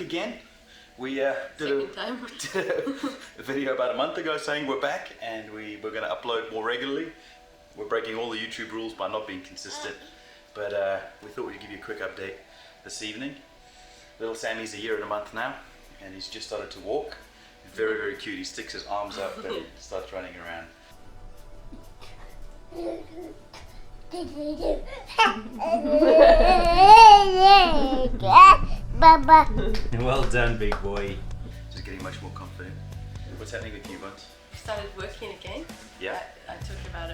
back again. We did a video about a month ago saying we're back and we're going to upload more regularly. We're breaking all the YouTube rules by not being consistent, but we thought we'd give you a quick update this evening. Little Sammy's a year and a month now, and he's just started to walk. Very, very cute. He sticks his arms up and starts running around. Well done, big boy. Just getting much more confident. What's happening with you, Buns? We started working again. Yeah. I took about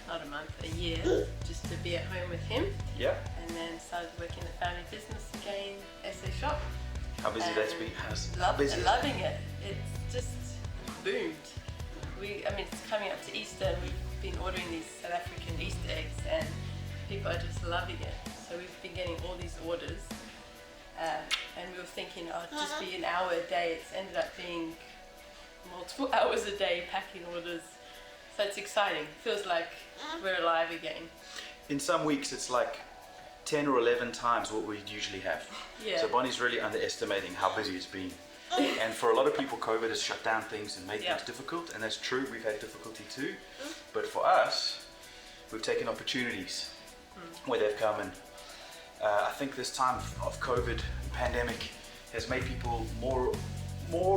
not a month, a year, just to be at home with him. Yeah. And then started working the family business again, SA shop. How busy that's been? Loving it. It's just boomed. It's coming up to Easter and we've been ordering these South African Easter eggs and people are just loving it. So we've been getting all these orders and we were thinking, oh, it'd just be an hour a day. It's ended up being multiple hours a day packing orders. So it's exciting. Feels like we're alive again. In some weeks it's like 10 or 11 times what we'd usually have. Yeah. So Bonnie's really underestimating how busy it's been. And for a lot of people, COVID has shut down things and made things difficult, and that's true, we've had difficulty too. But for us, we've taken opportunities where they've come, and I think this time of COVID and pandemic has made people more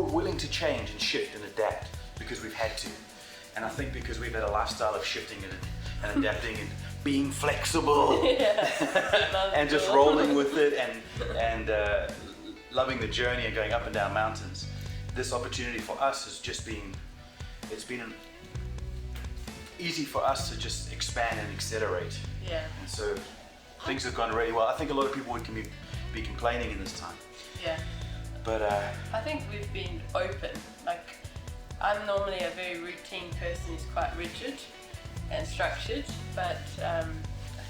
willing to change and shift and adapt because we've had to. And I think because we've had a lifestyle of shifting and adapting and being flexible and just rolling with it and loving the journey and going up and down mountains. This opportunity for us has just been, it's been easy for us to just expand and accelerate. Yeah. And so things have gone really well. I think a lot of people would be complaining in this time. Yeah. But I think we've been open. Like, I'm normally a very routine person who's quite rigid and structured, but I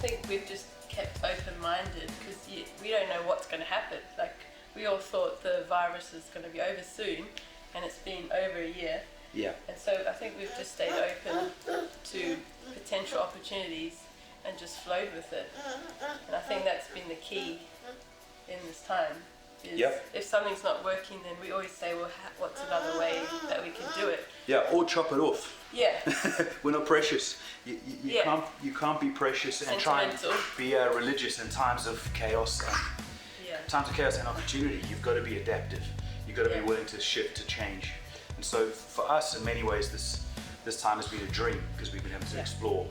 think we've just kept open-minded because we don't know what's going to happen. Like, we all thought the virus is going to be over soon, and it's been over a year. yeah, And so I think we've just stayed open to potential opportunities and just flowed with it. And I think that's been the key in this time. Is if something's not working, then we always say, well, what's another way that we can do it? yeah, or chop it off. Yeah. We're not precious. You can't be precious and try and be religious in times of chaos. Times of chaos and opportunity, you've got to be adaptive. You've got to be willing to shift, to change. And so for us, in many ways, this time has been a dream because we've been able to explore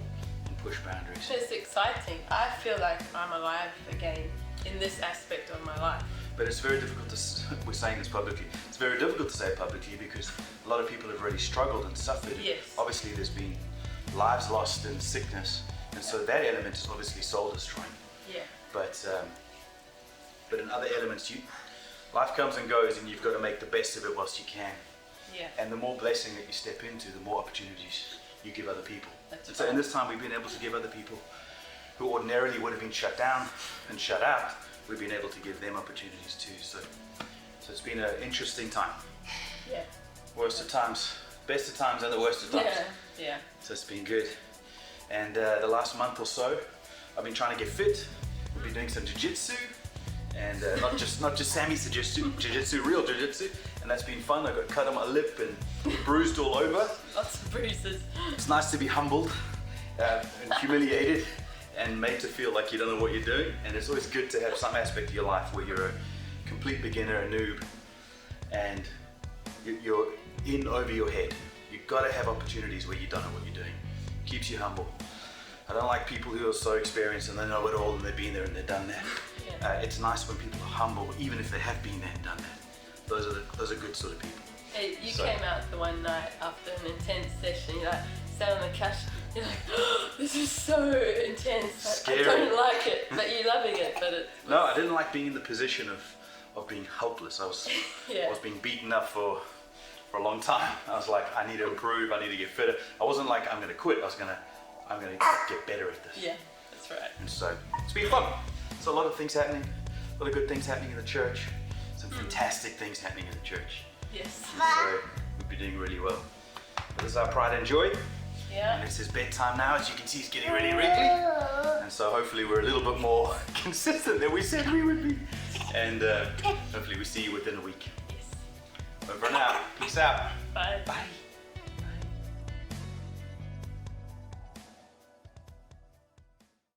and push boundaries. It's exciting. I feel like I'm alive again in this aspect of my life. But it's very difficult to, we're saying this publicly, it's very difficult to say it publicly because a lot of people have really struggled and suffered. Yes. Obviously there's been lives lost and sickness, and so that element is obviously soul destroying. Yeah. But in other elements, life comes and goes and you've got to make the best of it whilst you can. Yeah. And the more blessing that you step into, the more opportunities you give other people. That's and so in this time we've been able to give other people who ordinarily would have been shut down and shut out, we've been able to give them opportunities too. So it's been an interesting time. Yeah. Worst of times, best of times and the worst of times. Yeah. Yeah. So it's been good. And the last month or so, I've been trying to get fit. We've been doing some jiu-jitsu. And not just Sammy's jiu-jitsu, real jiu-jitsu, and that's been fun. I got cut on my lip and bruised all over. Lots of bruises. It's nice to be humbled and humiliated and made to feel like you don't know what you're doing. And it's always good to have some aspect of your life where you're a complete beginner, a noob, and you're in over your head. You've got to have opportunities where you don't know what you're doing. It keeps you humble. I don't like people who are so experienced and they know it all and they've been there and they've done that. It's nice when people are humble, even if they have been there and done that. Those are good sort of people. Hey, you came out the one night after an intense session, you like sat on the couch, you're like, oh, this is so intense. Scary. I don't like it, but you're loving it. No, I didn't like being in the position of being helpless. I was being beaten up for a long time. I was like, I need to improve, I need to get fitter. I wasn't like, I'm going to quit, I'm going to get better at this. Yeah, that's right. And so it's been fun. So a lot of things happening, a lot of good things happening in the church, some fantastic things happening in the church. Yes. And so we've been doing really well. But this is our Pride and Joy. Yeah. And it's his bedtime now. As you can see, he's getting really wrinkly. And so hopefully we're a little bit more consistent than we said we would be. And Hopefully we see you within a week. Yes. Over and out. Peace out. Bye. Bye.